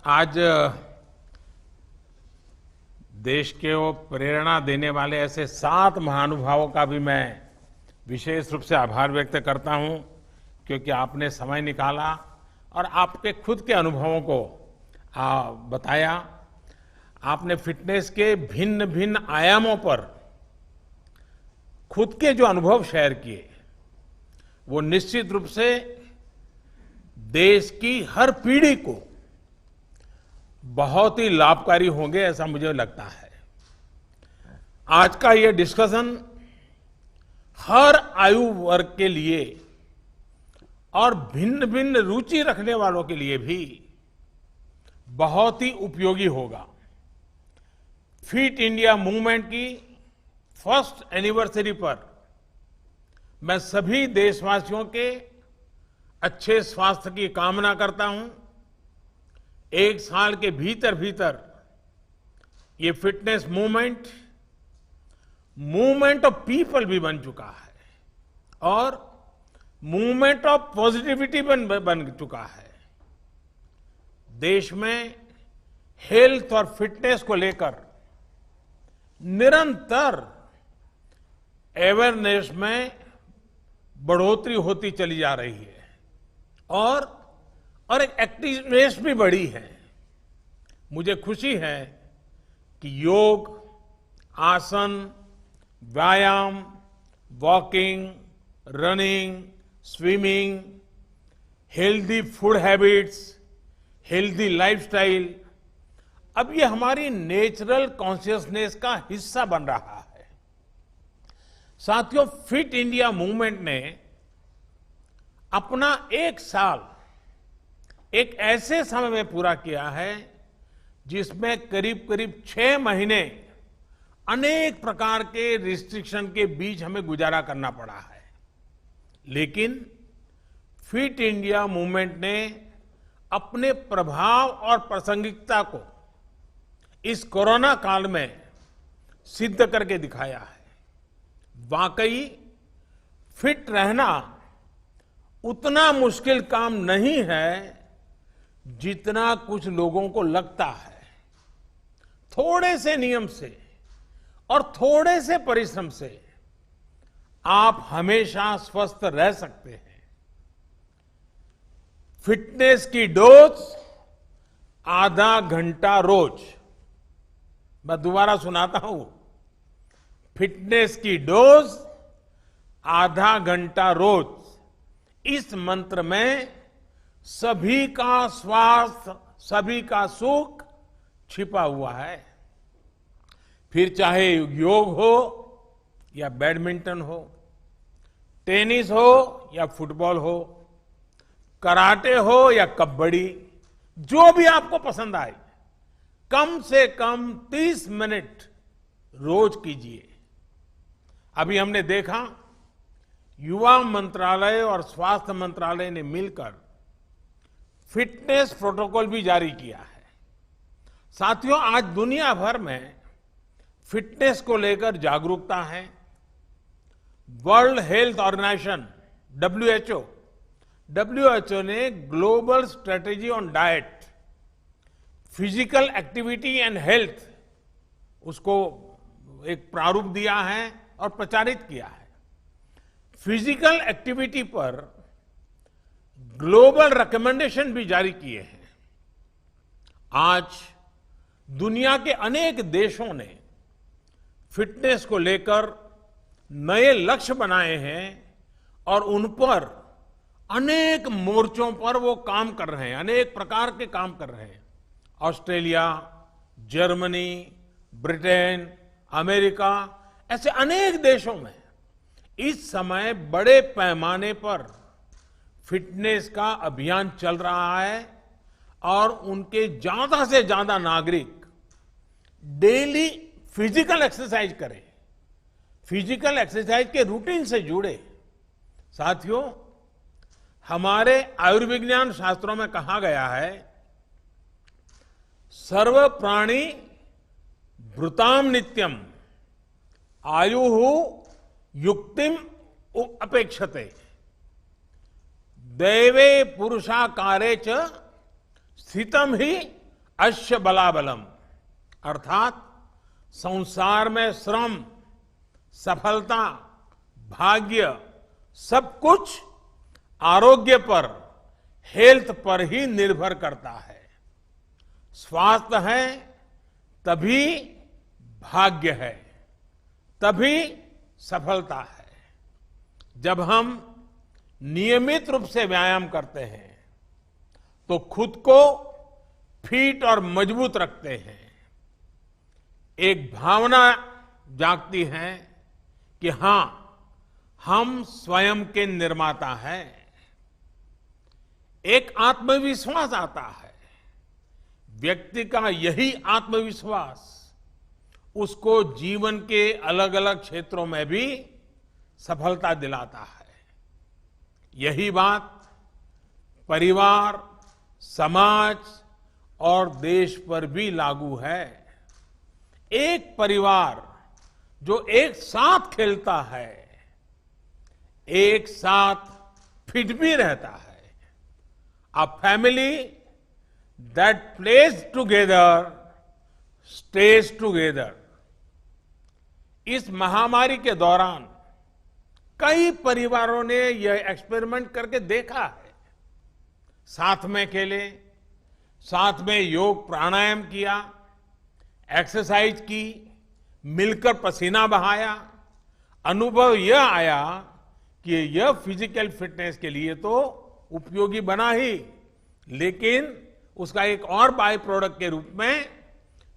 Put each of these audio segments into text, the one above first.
आज देश के वो प्रेरणा देने वाले ऐसे 7 महानुभावों का भी मैं विशेष रूप से आभार व्यक्त करता हूं, क्योंकि आपने समय निकाला और आपके खुद के अनुभवों को बताया। आपने फिटनेस के भिन्न भिन्न आयामों पर खुद के जो अनुभव शेयर किए, वो निश्चित रूप से देश की हर पीढ़ी को बहुत ही लाभकारी होंगे, ऐसा मुझे लगता है। आज का ये डिस्कशन हर आयु वर्ग के लिए और भिन्न भिन्न रुचि रखने वालों के लिए भी बहुत ही उपयोगी होगा। फिट इंडिया मूवमेंट की फर्स्ट एनिवर्सरी पर मैं सभी देशवासियों के अच्छे स्वास्थ्य की कामना करता हूं। 1 साल के भीतर भीतर ये फिटनेस मूवमेंट ऑफ पीपल भी बन चुका है और मूवमेंट ऑफ पॉजिटिविटी बन चुका है। देश में हेल्थ और फिटनेस को लेकर निरंतर अवेयरनेस में बढ़ोतरी होती चली जा रही है और एक एक्टिवनेस भी बढ़ी है। मुझे खुशी है कि योग, आसन, व्यायाम, walking, running, swimming, healthy food habits, healthy lifestyle अब ये हमारी नेचुरल कॉन्शियसनेस का हिस्सा बन रहा है। साथियों, फिट इंडिया मूवमेंट ने अपना 1 साल एक ऐसे समय में पूरा किया है जिसमें करीब करीब 6 महीने अनेक प्रकार के रिस्ट्रिक्शन के बीच हमें गुजारा करना पड़ा है। लेकिन फिट इंडिया मूवमेंट ने अपने प्रभाव और प्रासंगिकता को इस कोरोना काल में सिद्ध करके दिखाया है। वाकई फिट रहना उतना मुश्किल काम नहीं है जितना कुछ लोगों को लगता है। थोड़े से नियम से और थोड़े से परिश्रम से आप हमेशा स्वस्थ रह सकते हैं। फिटनेस की डोज आधा घंटा रोज। मैं दोबारा सुनाता हूं, फिटनेस की डोज आधा घंटा रोज। इस मंत्र में सभी का स्वास्थ्य, सभी का सुख छिपा हुआ है। फिर चाहे योग हो या बैडमिंटन हो, टेनिस हो या फुटबॉल हो, कराटे हो या कबड्डी, जो भी आपको पसंद आए, कम से कम 30 मिनट रोज कीजिए। अभी हमने देखा युवा मंत्रालय और स्वास्थ्य मंत्रालय ने मिलकर फिटनेस प्रोटोकॉल भी जारी किया है। साथियों, आज दुनिया भर में फिटनेस को लेकर जागरूकता है। वर्ल्ड हेल्थ ऑर्गेनाइजेशन WHO ने global strategy on diet, physical activity and health उसको एक प्रारूप दिया है और प्रचारित किया है। फिजिकल एक्टिविटी पर ग्लोबल रिकमेंडेशन भी जारी किए हैं। आज दुनिया के अनेक देशों ने फिटनेस को लेकर नए लक्ष्य बनाए हैं और उन पर अनेक मोर्चों पर वो काम कर रहे हैं, अनेक प्रकार के काम कर रहे हैं। ऑस्ट्रेलिया, जर्मनी, ब्रिटेन, अमेरिका, ऐसे अनेक देशों में इस समय बड़े पैमाने पर फिटनेस का अभियान चल रहा है और उनके ज्यादा से ज्यादा नागरिक डेली फिजिकल एक्सरसाइज करें, फिजिकल एक्सरसाइज के रूटीन से जुड़े। साथियों, हमारे आयुर्विज्ञान शास्त्रों में कहा गया है, सर्व प्राणी भृताम नित्यम आयुः युक्तिम अपेक्षते दैवे पुरुषाकारे च स्थितम ही अश्य बलाबलम, अर्थात संसार में श्रम, सफलता, भाग्य सब कुछ आरोग्य पर, हेल्थ पर ही निर्भर करता है। स्वास्थ्य है तभी भाग्य है, तभी सफलता है। जब हम नियमित रूप से व्यायाम करते हैं तो खुद को फिट और मजबूत रखते हैं। एक भावना जागती है कि हां, हम स्वयं के निर्माता हैं। एक आत्मविश्वास आता है। व्यक्ति का यही आत्मविश्वास उसको जीवन के अलग अलग क्षेत्रों में भी सफलता दिलाता है। यही बात परिवार, समाज और देश पर भी लागू है। एक परिवार जो एक साथ खेलता है, एक साथ फिट भी रहता है। A family that plays together stays together। इस महामारी के दौरान कई परिवारों ने यह एक्सपेरिमेंट करके देखा है। साथ में खेले, साथ में योग प्राणायाम किया, एक्सरसाइज की, मिलकर पसीना बहाया। अनुभव यह आया कि यह फिजिकल फिटनेस के लिए तो उपयोगी बना ही, लेकिन उसका एक और बाय प्रोडक्ट के रूप में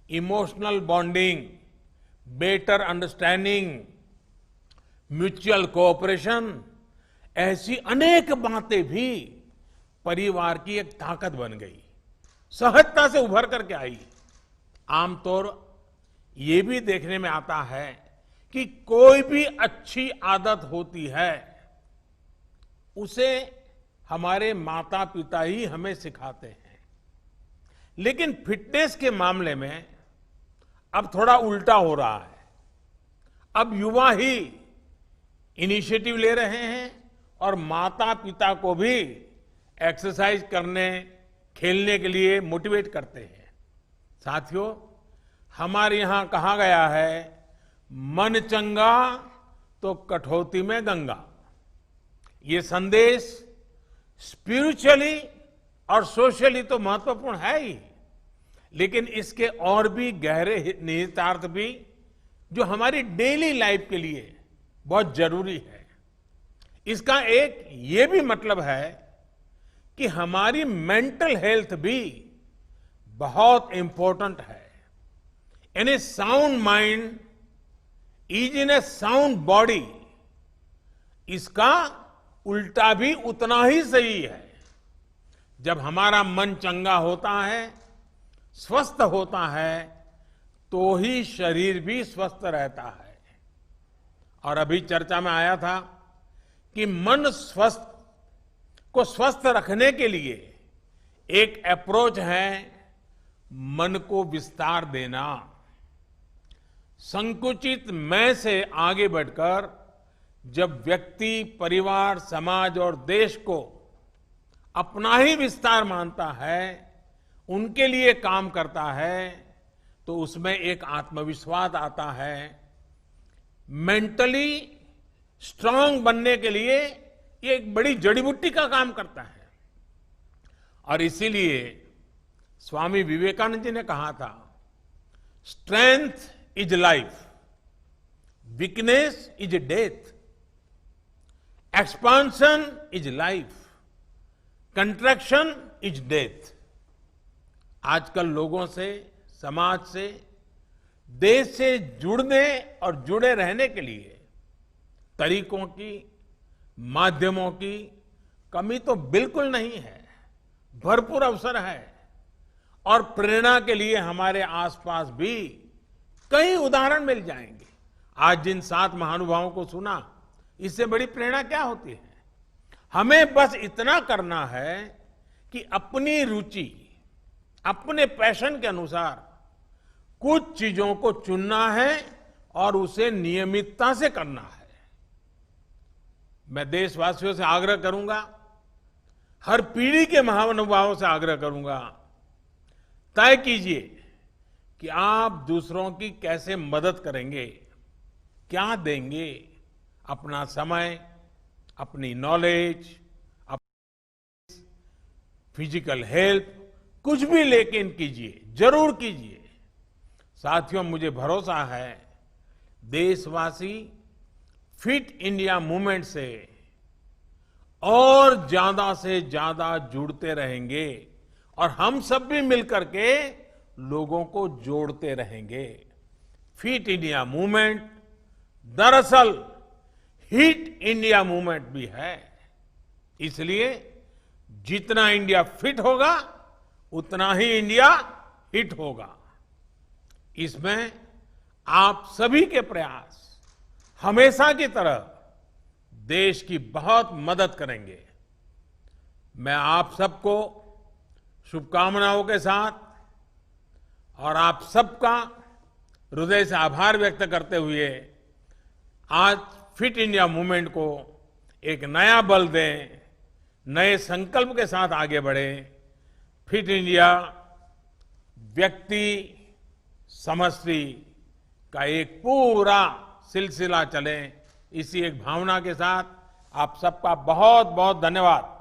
emotional bonding, better understanding, mutual cooperation, ऐसी अनेक बातें भी परिवार की एक ताकत बन गई, सहजता से उभर करके आई। आमतौर ये भी देखने में आता है कि कोई भी अच्छी आदत होती है उसे हमारे माता पिता ही हमें सिखाते हैं। लेकिन फिटनेस के मामले में अब थोड़ा उल्टा हो रहा है। अब युवा ही इनिशिएटिव ले रहे हैं और माता पिता को भी एक्सरसाइज करने, खेलने के लिए मोटिवेट करते हैं। साथियों, हमारे यहां कहा गया है, मन चंगा तो कठौती में गंगा। ये संदेश स्पिरिचुअली और सोशली तो महत्वपूर्ण है ही, लेकिन इसके और भी गहरे निहितार्थ भी जो हमारी डेली लाइफ के लिए बहुत जरूरी है। इसका एक ये भी मतलब है कि हमारी मेंटल हेल्थ भी बहुत इंपॉर्टेंट है। यानी sound mind is in A sound body, इसका उल्टा भी उतना ही सही है। जब हमारा मन चंगा होता है, स्वस्थ होता है, तो ही शरीर भी स्वस्थ रहता है। और अभी चर्चा में आया था कि मन को स्वस्थ रखने के लिए एक अप्रोच है मन को विस्तार देना। संकुचित मैं से आगे बढ़कर जब व्यक्ति, परिवार, समाज और देश को अपना ही विस्तार मानता है, उनके लिए काम करता है, तो उसमें एक आत्मविश्वास आता है। मेंटली स्ट्रांग बनने के लिए ये एक बड़ी जड़ी बूटी का काम करता है। और इसीलिए स्वामी विवेकानंद जी ने कहा था, strength is life, weakness is death, expansion is life, contraction is death. आजकल लोगों से, समाज से, देश से जुड़ने और जुड़े रहने के लिए तरीकों की, माध्यमों की कमी तो बिल्कुल नहीं है, भरपूर अवसर है। और प्रेरणा के लिए हमारे आसपास भी कई उदाहरण मिल जाएंगे। आज जिन 7 महानुभावों को सुना, इससे बड़ी प्रेरणा क्या होती है? हमें बस इतना करना है कि अपनी रुचि, अपने पैशन के अनुसार कुछ चीजों को चुनना है और उसे नियमितता से करना है। मैं देशवासियों से आग्रह करूंगा, हर पीढ़ी के महानुभावों से आग्रह करूंगा, तय कीजिए कि आप दूसरों की कैसे मदद करेंगे, क्या देंगे, अपना समय, अपनी नॉलेज, फिजिकल हेल्प, कुछ भी लेकिन कीजिए, जरूर कीजिए। साथियों, मुझे भरोसा है देशवासी फिट इंडिया मूवमेंट से और ज्यादा से ज्यादा जुड़ते रहेंगे और हम सब भी मिलकर के लोगों को जोड़ते रहेंगे। फिट इंडिया मूवमेंट दरअसल हिट इंडिया मूवमेंट भी है। इसलिए जितना इंडिया फिट होगा उतना ही इंडिया हिट होगा। इसमें आप सभी के प्रयास हमेशा की तरह देश की बहुत मदद करेंगे। मैं आप सबको शुभकामनाओं के साथ और आप सबका हृदय से आभार व्यक्त करते हुए आज फिट इंडिया मूवमेंट को एक नया बल दें, नए संकल्प के साथ आगे बढ़े। फिट इंडिया व्यक्ति समष्टि का एक पूरा सिलसिला चले, इसी एक भावना के साथ आप सबका बहुत बहुत धन्यवाद।